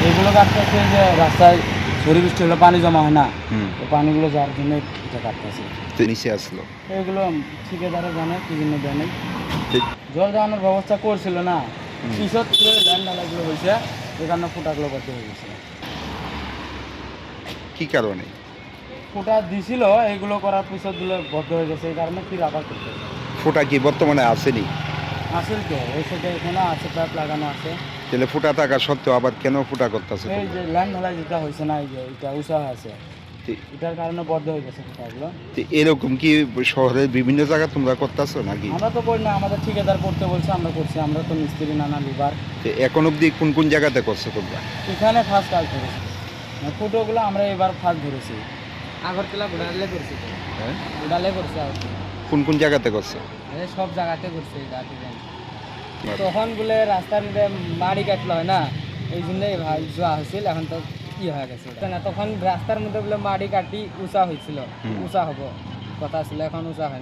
এগুলো কাটতেছে যে রাস্তায় ঝড়ি বৃষ্টি হলে পানি জমা হয় না, তো পানিগুলো যাওয়ার জন্য এটা কাটতেছে। নিচে আসলো এগুলো ঠিকাদারে জানে কি জন্য দেয় নাই। জল যাওয়ানোর ব্যবস্থা করছিল না, পিছত ল্যান্ড ঢালাইগুলো হয়েছে, এই কারণে ফুটাগুলো করতে হয়ে গেছে। কি কারণে? ফুটা দিছিল, এইগুলো করার পিছতগুলো বদ্ধ হয়ে গেছে, এই কারণে ফির আবার করতে হবে। ফুটা কি বর্তমানে আসেনি? আসল তো এই সাথে এখানে আছে, পাইপ লাগানো আছে। তাহলে ফুটা থাকা সত্ত্বেও আবার কেন ফুটা করতেছে? এই যে ল্যান্ড ঢালাই যেটা হয়েছে না, এই যে এটা উঁচা আছে, এটার কারণে বদ্ধ হয়ে গেছে ফুটাগুলো। এরকম কি শহরের বিভিন্ন জায়গায় তোমরা করতেছো নাকি? আমরা তো করি না, আমাদের ঠিকাদার করতে বলছে, আমরা করছি। আমরা তো মিস্ত্রি নানা লিবার। এখন অবধি কোন কোন জায়গাতে করছো তোমরা? এখানে ফার্স্ট কাজ করেছি, ফুটোগুলো আমরা এবার ফার্স্ট ধরেছি। আগরতলা ঘোড়ালে করছি, হ্যাঁ, ঘোড়ালে করছি। আর কোন কোন জায়গাতে করছো? সব জায়গাতে করছি। তখন বলে রাস্তার বাড়ি কাটলো হয় না, এই জন্যই যোয়া হয়েছিল। এখন তো কি হয়ে গেছে না, তখন রাস্তার মধ্যে বলে মাটি কাটি উঁচা হয়েছিল, উঁচা হবো কথা ছিল, এখন উঁচা হয় না।